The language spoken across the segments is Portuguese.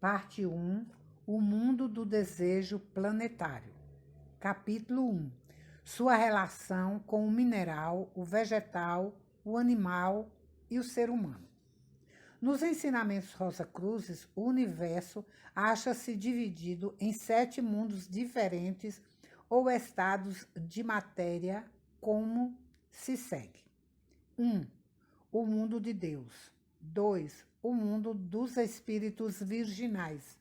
Parte 1. O mundo do desejo planetário. Capítulo 1. Sua relação com o mineral, o vegetal, o animal e o ser humano. Nos ensinamentos Rosacruzes, o universo acha-se dividido em 7 mundos diferentes ou estados de matéria, como se segue. 1. O mundo de Deus. 2. O mundo dos espíritos virginais.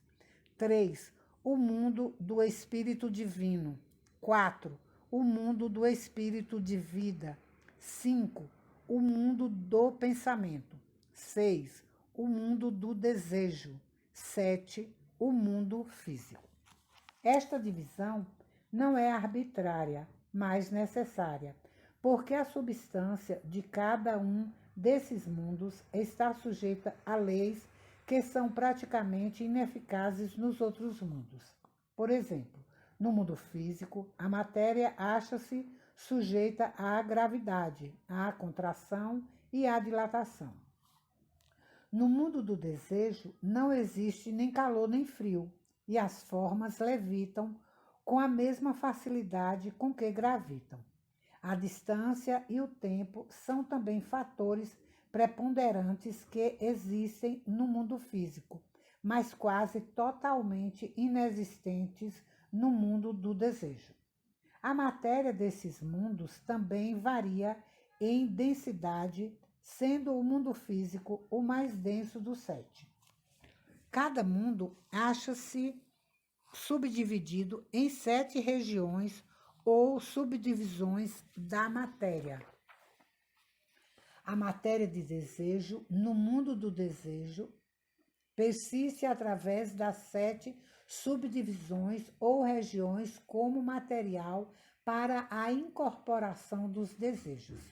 3. O mundo do espírito divino. 4. O mundo do espírito de vida. 5. O mundo do pensamento. 6. O mundo do desejo. 7. O mundo físico. Esta divisão não é arbitrária, mas necessária, porque a substância de cada um desses mundos está sujeita a leis que são praticamente ineficazes nos outros mundos. Por exemplo, no mundo físico, a matéria acha-se sujeita à gravidade, à contração e à dilatação. No mundo do desejo, não existe nem calor nem frio, e as formas levitam com a mesma facilidade com que gravitam. A distância e o tempo são também fatores preponderantes que existem no mundo físico, mas quase totalmente inexistentes no mundo do desejo. A matéria desses mundos também varia em densidade, sendo o mundo físico o mais denso dos 7. Cada mundo acha-se subdividido em 7 regiões ou subdivisões da matéria. A matéria de desejo, no mundo do desejo, persiste através das 7 subdivisões ou regiões como material para a incorporação dos desejos.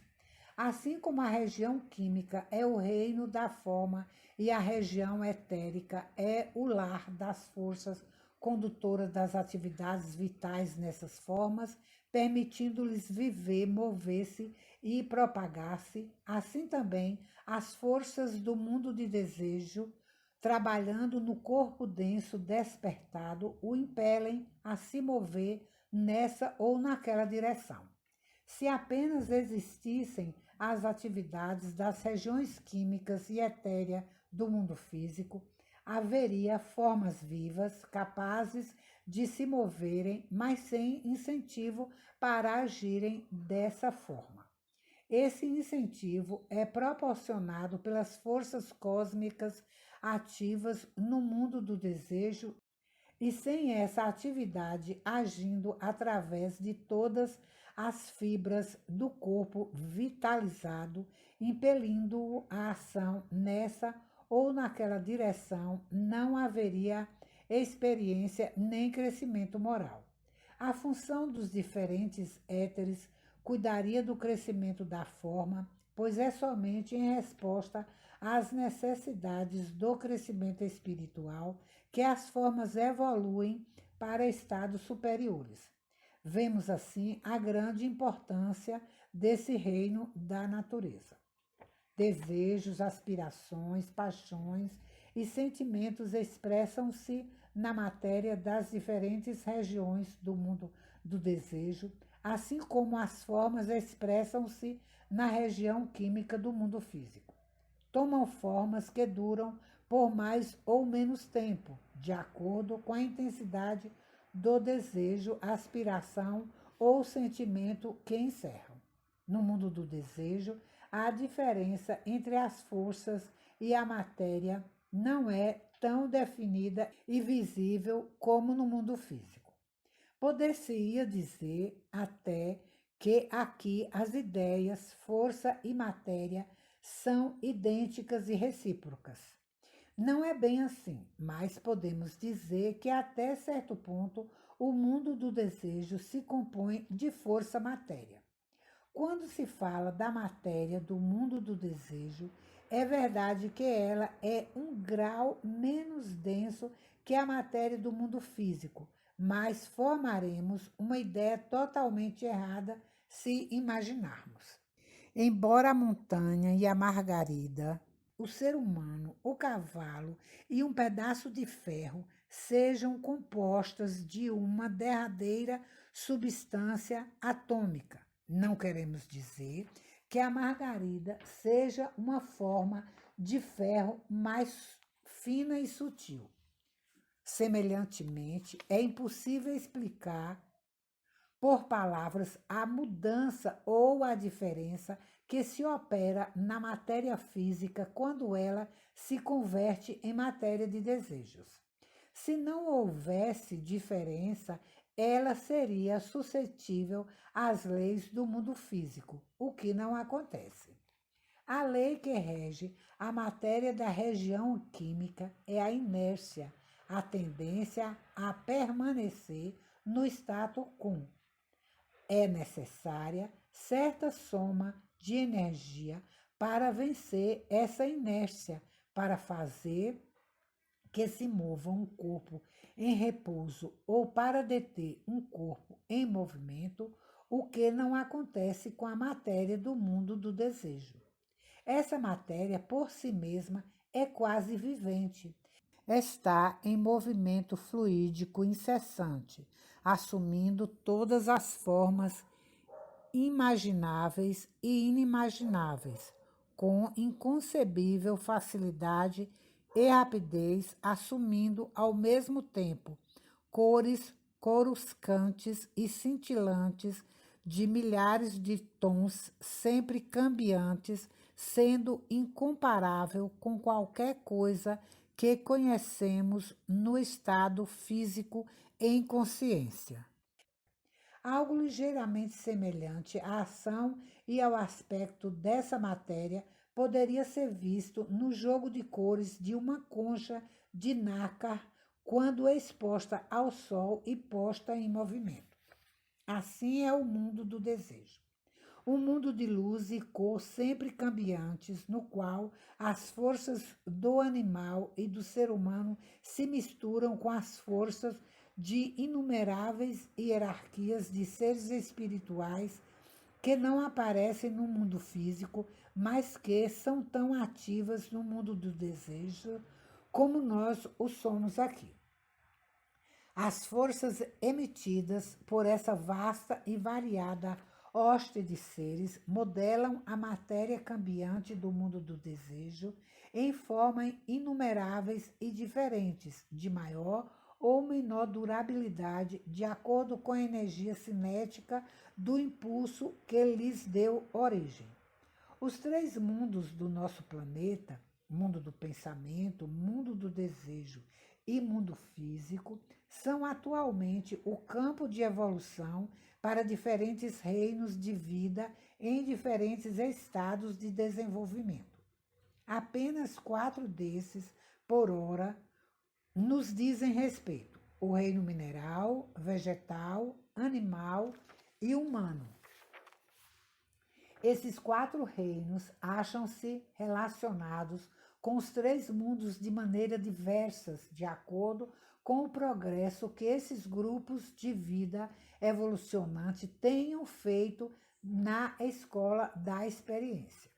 Assim como a região química é o reino da forma e a região etérica é o lar das forças condutoras das atividades vitais nessas formas, permitindo-lhes viver, mover-se e propagar-se, assim também as forças do mundo de desejo, trabalhando no corpo denso despertado, o impelem a se mover nessa ou naquela direção. Se apenas existissem as atividades das regiões químicas e etérea do mundo físico, haveria formas vivas capazes de se moverem, mas sem incentivo para agirem dessa forma. Esse incentivo é proporcionado pelas forças cósmicas ativas no mundo do desejo, e sem essa atividade agindo através de todas as fibras do corpo vitalizado, impelindo-o à ação nessa ou naquela direção, não haveria experiência nem crescimento moral. A função dos diferentes éteres cuidaria do crescimento da forma, pois é somente em resposta às necessidades do crescimento espiritual que as formas evoluem para estados superiores. Vemos assim a grande importância desse reino da natureza. Desejos, aspirações, paixões e sentimentos expressam-se na matéria das diferentes regiões do mundo do desejo, assim como as formas expressam-se na região química do mundo físico. Tomam formas que duram por mais ou menos tempo, de acordo com a intensidade do desejo, aspiração ou sentimento que encerram. No mundo do desejo, a diferença entre as forças e a matéria não é tão definida e visível como no mundo físico. Poder-se-ia dizer até que aqui as ideias, força e matéria são idênticas e recíprocas. Não é bem assim, mas podemos dizer que até certo ponto o mundo do desejo se compõe de força-matéria. Quando se fala da matéria do mundo do desejo, é verdade que ela é um grau menos denso que a matéria do mundo físico, mas formaremos uma ideia totalmente errada se imaginarmos. Embora a montanha e a margarida, o ser humano, o cavalo e um pedaço de ferro sejam compostas de uma derradeira substância atômica. Não queremos dizer que a margarida seja uma forma de ferro mais fina e sutil. Semelhantemente, é impossível explicar por palavras a mudança ou a diferença que se opera na matéria física quando ela se converte em matéria de desejos. Se não houvesse diferença, ela seria suscetível às leis do mundo físico, o que não acontece. A lei que rege a matéria da região química é a inércia, a tendência a permanecer no status quo. É necessária certa soma de energia para vencer essa inércia, para fazer que se mova um corpo em repouso ou para deter um corpo em movimento, o que não acontece com a matéria do mundo do desejo. Essa matéria, por si mesma, é quase vivente. Está em movimento fluídico incessante, assumindo todas as formas imagináveis e inimagináveis, com inconcebível facilidade e rapidez, assumindo ao mesmo tempo cores coruscantes e cintilantes de milhares de tons sempre cambiantes, sendo incomparável com qualquer coisa que conhecemos no estado físico em consciência. Algo ligeiramente semelhante à ação e ao aspecto dessa matéria poderia ser visto no jogo de cores de uma concha de nácar quando exposta ao sol e posta em movimento. Assim é o mundo do desejo. Um mundo de luz e cor sempre cambiantes, no qual as forças do animal e do ser humano se misturam com as forças de inumeráveis hierarquias de seres espirituais que não aparecem no mundo físico, mas que são tão ativas no mundo do desejo como nós o somos aqui. As forças emitidas por essa vasta e variada hoste de seres modelam a matéria cambiante do mundo do desejo em formas inumeráveis e diferentes, de maior ou menor durabilidade, de acordo com a energia cinética do impulso que lhes deu origem. Os três mundos do nosso planeta, mundo do pensamento, mundo do desejo e mundo físico, são atualmente o campo de evolução para diferentes reinos de vida em diferentes estados de desenvolvimento. Apenas 4 desses, por hora, nos dizem respeito: o reino mineral, vegetal, animal e humano. Esses 4 reinos acham-se relacionados com os 3 mundos de maneira diversas, de acordo com o progresso que esses grupos de vida evolucionante tenham feito na escola da experiência.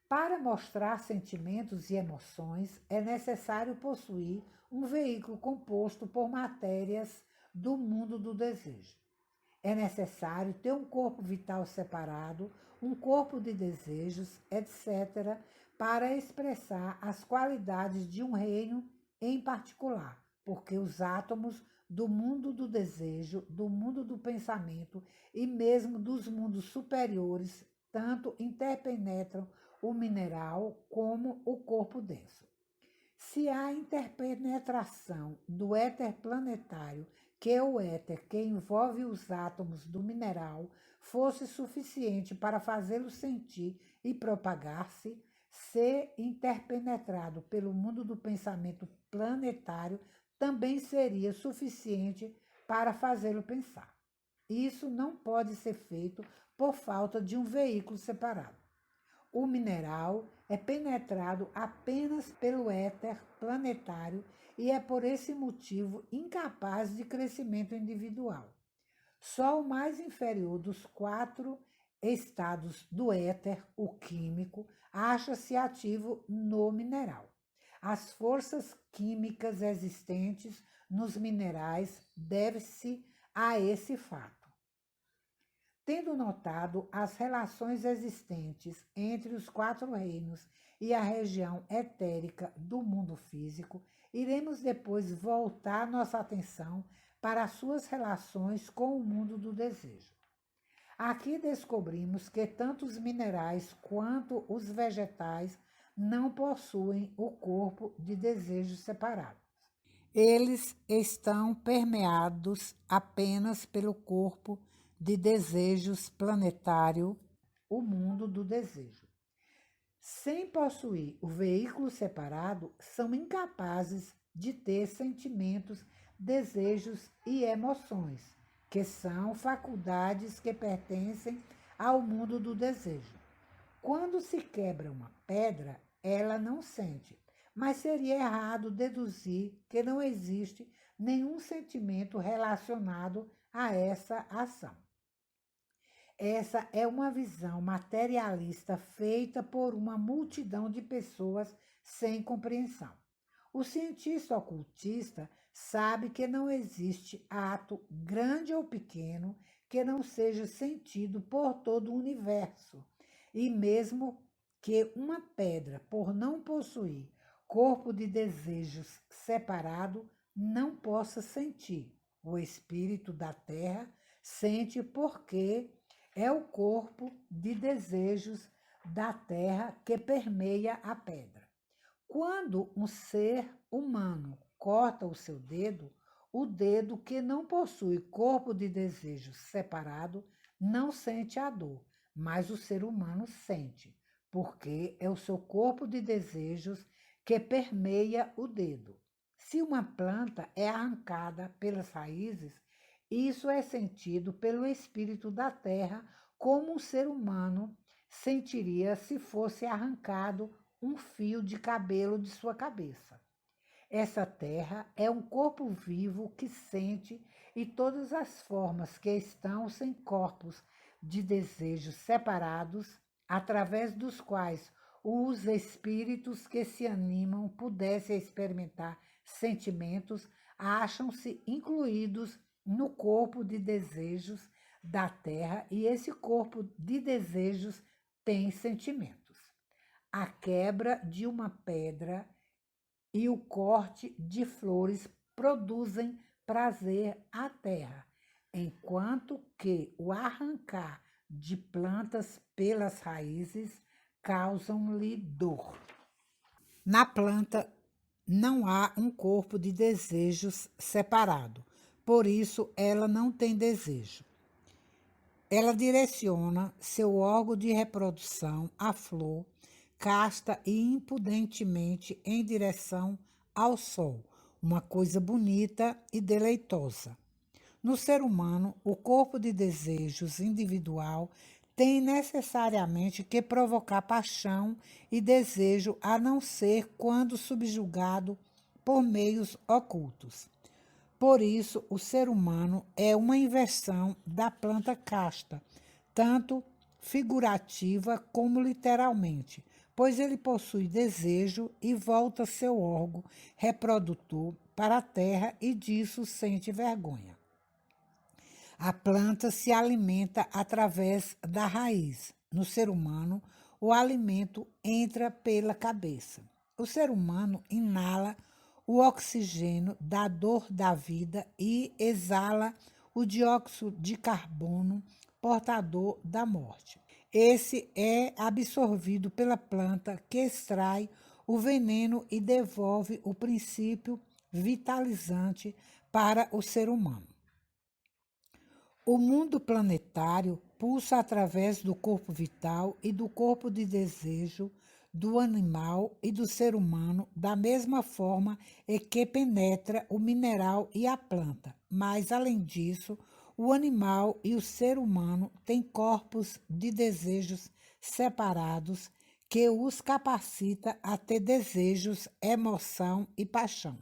Para mostrar sentimentos e emoções, é necessário possuir um veículo composto por matérias do mundo do desejo. É necessário ter um corpo vital separado, um corpo de desejos, etc., para expressar as qualidades de um reino em particular, porque os átomos do mundo do desejo, do mundo do pensamento e mesmo dos mundos superiores tanto interpenetram o mineral como o corpo denso. Se a interpenetração do éter planetário, que é o éter que envolve os átomos do mineral, fosse suficiente para fazê-lo sentir e propagar-se, ser interpenetrado pelo mundo do pensamento planetário também seria suficiente para fazê-lo pensar. Isso não pode ser feito por falta de um veículo separado. O mineral é penetrado apenas pelo éter planetário e é por esse motivo incapaz de crescimento individual. Só o mais inferior dos 4 estados do éter, o químico, acha-se ativo no mineral. As forças químicas existentes nos minerais devem-se a esse fato. Tendo notado as relações existentes entre os quatro reinos e a região etérica do mundo físico, iremos depois voltar nossa atenção para as suas relações com o mundo do desejo. Aqui descobrimos que tanto os minerais quanto os vegetais não possuem o corpo de desejo separado. Eles estão permeados apenas pelo corpo de desejos planetário, o mundo do desejo. Sem possuir o veículo separado, são incapazes de ter sentimentos, desejos e emoções, que são faculdades que pertencem ao mundo do desejo. Quando se quebra uma pedra, ela não sente, mas seria errado deduzir que não existe nenhum sentimento relacionado a essa ação. Essa é uma visão materialista feita por uma multidão de pessoas sem compreensão. O cientista ocultista sabe que não existe ato, grande ou pequeno, que não seja sentido por todo o universo. E mesmo que uma pedra, por não possuir corpo de desejos separado, não possa sentir. O espírito da terra sente porque é o corpo de desejos da terra que permeia a pedra. Quando um ser humano corta o dedo que não possui corpo de desejos separado não sente a dor, mas o ser humano sente, porque é o seu corpo de desejos que permeia o dedo. Se uma planta é arrancada pelas raízes, isso é sentido pelo espírito da terra, como um ser humano sentiria se fosse arrancado um fio de cabelo de sua cabeça. Essa terra é um corpo vivo que sente, e todas as formas que estão sem corpos de desejos separados, através dos quais os espíritos que se animam pudessem experimentar sentimentos, acham-se incluídos no corpo de desejos da terra, e esse corpo de desejos tem sentimentos. A quebra de uma pedra e o corte de flores produzem prazer à terra, enquanto que o arrancar de plantas pelas raízes causam-lhe dor. Na planta não há um corpo de desejos separado, por isso ela não tem desejo. Ela direciona seu órgão de reprodução, a flor, casta e impudentemente em direção ao sol, uma coisa bonita e deleitosa. No ser humano, o corpo de desejos individual tem necessariamente que provocar paixão e desejo, a não ser quando subjugado por meios ocultos. Por isso, o ser humano é uma inversão da planta casta, tanto figurativa como literalmente, pois ele possui desejo e volta seu órgão reprodutor para a terra e disso sente vergonha. A planta se alimenta através da raiz. No ser humano, o alimento entra pela cabeça. O ser humano inala o oxigênio da dor da vida e exala o dióxido de carbono portador da morte. Esse é absorvido pela planta, que extrai o veneno e devolve o princípio vitalizante para o ser humano. O mundo planetário pulsa através do corpo vital e do corpo de desejo do animal e do ser humano, da mesma forma que penetra o mineral e a planta. Mas, além disso, o animal e o ser humano têm corpos de desejos separados que os capacita a ter desejos, emoção e paixão.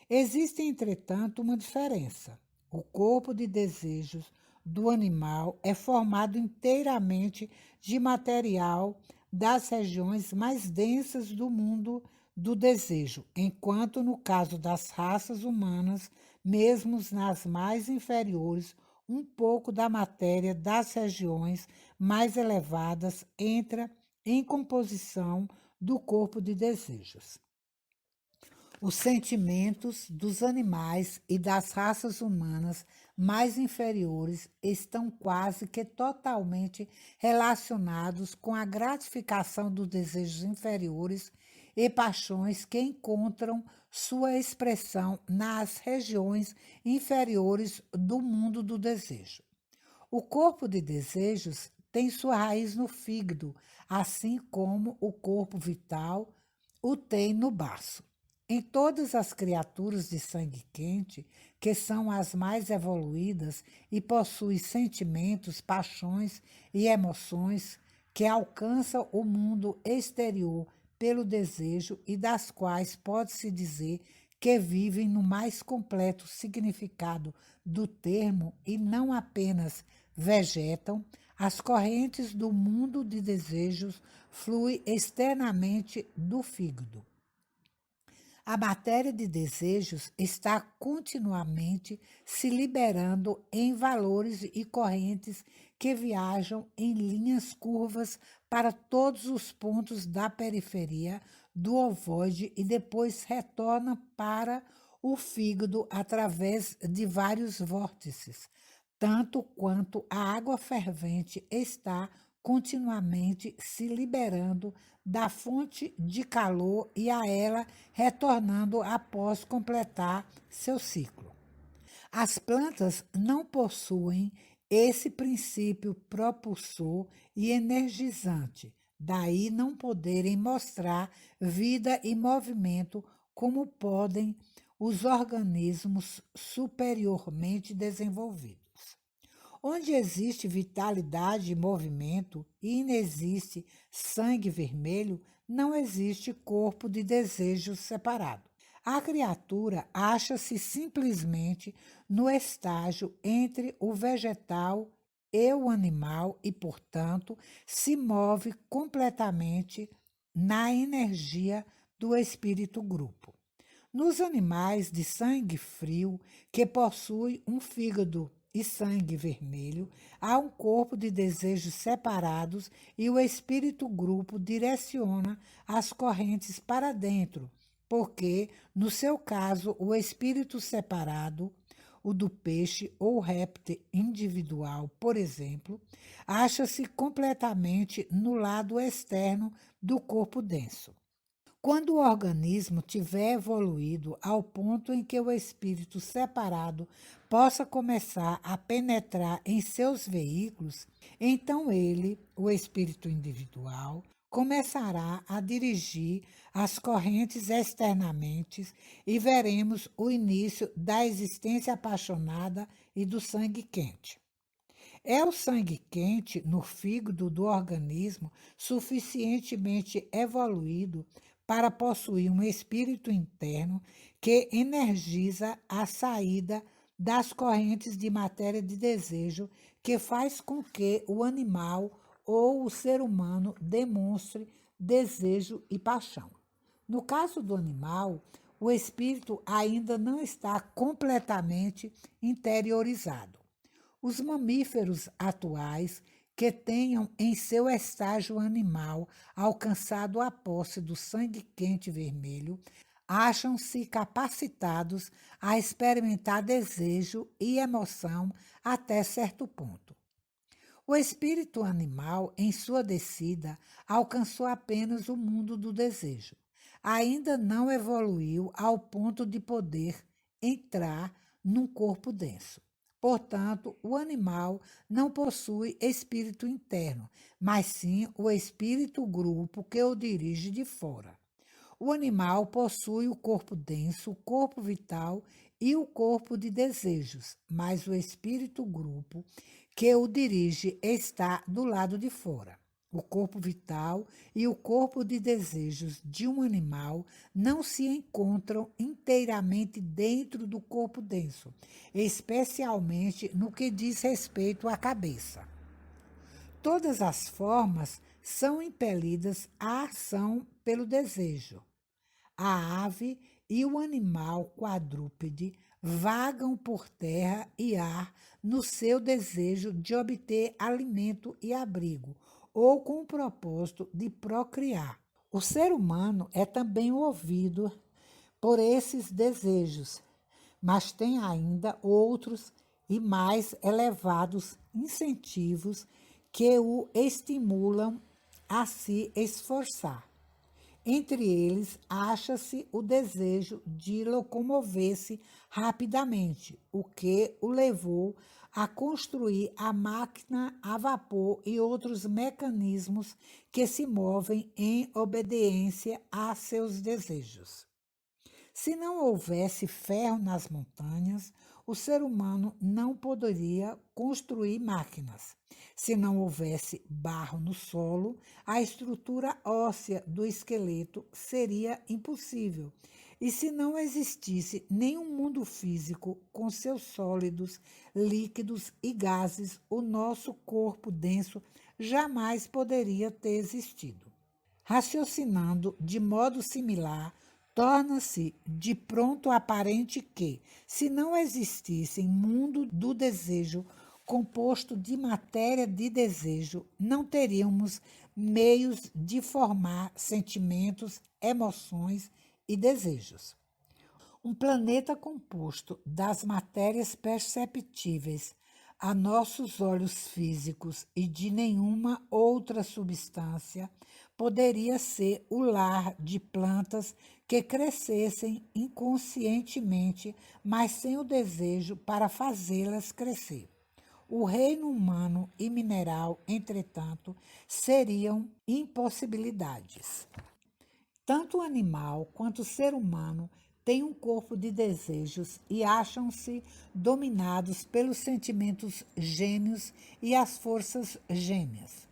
Existe, entretanto, uma diferença. O corpo de desejos do animal é formado inteiramente de material das regiões mais densas do mundo do desejo, enquanto no caso das raças humanas, mesmo nas mais inferiores, um pouco da matéria das regiões mais elevadas entra em composição do corpo de desejos. Os sentimentos dos animais e das raças humanas mais inferiores estão quase que totalmente relacionados com a gratificação dos desejos inferiores e paixões que encontram sua expressão nas regiões inferiores do mundo do desejo. O corpo de desejos tem sua raiz no fígado, assim como o corpo vital o tem no baço. Em todas as criaturas de sangue quente, que são as mais evoluídas e possuem sentimentos, paixões e emoções que alcançam o mundo exterior pelo desejo e das quais pode-se dizer que vivem no mais completo significado do termo e não apenas vegetam, as correntes do mundo de desejos fluem externamente do fígado. A matéria de desejos está continuamente se liberando em valores e correntes que viajam em linhas curvas para todos os pontos da periferia do ovoide e depois retorna para o fígado através de vários vórtices, tanto quanto a água fervente está continuamente se liberando da fonte de calor e a ela retornando após completar seu ciclo. As plantas não possuem esse princípio propulsor e energizante, daí não poderem mostrar vida e movimento como podem os organismos superiormente desenvolvidos. Onde existe vitalidade e movimento e inexiste sangue vermelho, não existe corpo de desejo separado. A criatura acha-se simplesmente no estágio entre o vegetal e o animal e, portanto, se move completamente na energia do espírito grupo. Nos animais de sangue frio, que possuem um fígado e sangue vermelho, há um corpo de desejos separados e o espírito grupo direciona as correntes para dentro, porque, no seu caso, o espírito separado, o do peixe ou réptil individual, por exemplo, acha-se completamente no lado externo do corpo denso. Quando o organismo tiver evoluído ao ponto em que o espírito separado possa começar a penetrar em seus veículos, então ele, o espírito individual, começará a dirigir as correntes externamente e veremos o início da existência apaixonada e do sangue quente. É o sangue quente no fígado do organismo suficientemente evoluído para possuir um espírito interno que energiza a saída das correntes de matéria de desejo que faz com que o animal ou o ser humano demonstre desejo e paixão. No caso do animal, o espírito ainda não está completamente interiorizado. Os mamíferos atuais que tenham em seu estágio animal alcançado a posse do sangue quente vermelho acham-se capacitados a experimentar desejo e emoção até certo ponto. O espírito animal, em sua descida, alcançou apenas o mundo do desejo. Ainda não evoluiu ao ponto de poder entrar num corpo denso. Portanto, o animal não possui espírito interno, mas sim o espírito grupo que o dirige de fora. O animal possui o corpo denso, o corpo vital e o corpo de desejos, mas o espírito grupo que o dirige está do lado de fora. O corpo vital e o corpo de desejos de um animal não se encontram inteiramente dentro do corpo denso, especialmente no que diz respeito à cabeça. Todas as formas são impelidas à ação pelo desejo. A ave e o animal quadrúpede vagam por terra e ar no seu desejo de obter alimento e abrigo, ou com o propósito de procriar. O ser humano é também movido por esses desejos, mas tem ainda outros e mais elevados incentivos que o estimulam a se esforçar. Entre eles, acha-se o desejo de locomover-se rapidamente, o que o levou a construir a máquina a vapor e outros mecanismos que se movem em obediência a seus desejos. Se não houvesse ferro nas montanhas, o ser humano não poderia construir máquinas. Se não houvesse barro no solo, a estrutura óssea do esqueleto seria impossível. E se não existisse nenhum mundo físico com seus sólidos, líquidos e gases, o nosso corpo denso jamais poderia ter existido. Raciocinando de modo similar, torna-se de pronto aparente que, se não existisse mundo do desejo composto de matéria de desejo, não teríamos meios de formar sentimentos, emoções e desejos. Um planeta composto das matérias perceptíveis a nossos olhos físicos e de nenhuma outra substância poderia ser o lar de plantas que crescessem inconscientemente, mas sem o desejo para fazê-las crescer. O reino humano e mineral, entretanto, seriam impossibilidades. Tanto o animal quanto o ser humano têm um corpo de desejos e acham-se dominados pelos sentimentos gêmeos e as forças gêmeas.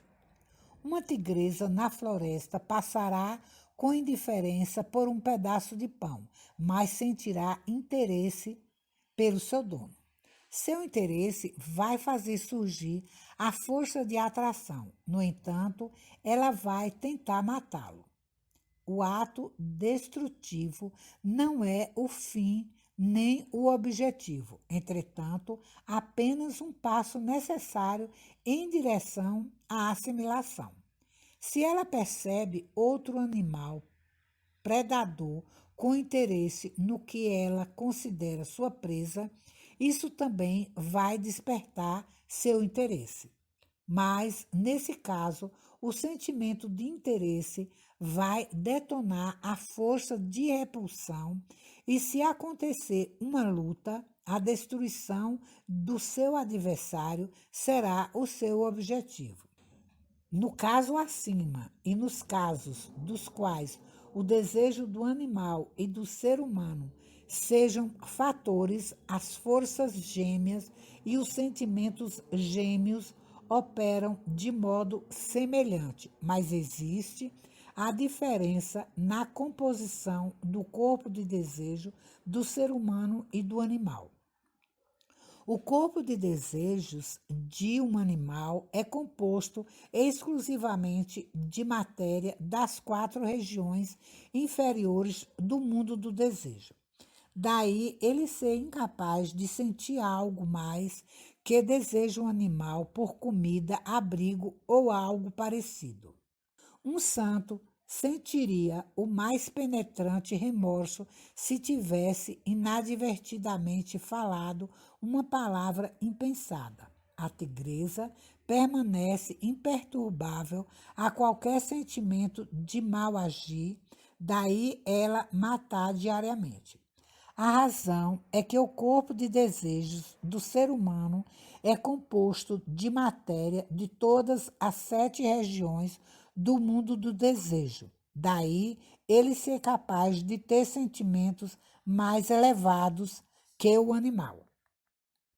Uma tigresa na floresta passará com indiferença por um pedaço de pão, mas sentirá interesse pelo seu dono. Seu interesse vai fazer surgir a força de atração. No entanto, ela vai tentar matá-lo. O ato destrutivo não é o fim nem o objetivo, entretanto, apenas um passo necessário em direção à assimilação. Se ela percebe outro animal predador com interesse no que ela considera sua presa, isso também vai despertar seu interesse. Mas, nesse caso, o sentimento de interesse vai detonar a força de repulsão e, se acontecer uma luta, a destruição do seu adversário será o seu objetivo. No caso acima e nos casos dos quais o desejo do animal e do ser humano sejam fatores, as forças gêmeas e os sentimentos gêmeos operam de modo semelhante, mas existe a diferença na composição do corpo de desejo do ser humano e do animal. O corpo de desejos de um animal é composto exclusivamente de matéria das 4 regiões inferiores do mundo do desejo. Daí ele ser incapaz de sentir algo mais que deseja um animal por comida, abrigo ou algo parecido. Um santo sentiria o mais penetrante remorso se tivesse inadvertidamente falado uma palavra impensada. A tigresa permanece imperturbável a qualquer sentimento de mal agir, daí ela matar diariamente. A razão é que o corpo de desejos do ser humano é composto de matéria de todas as 7 regiões do mundo do desejo. Daí ele ser capaz de ter sentimentos mais elevados que o animal.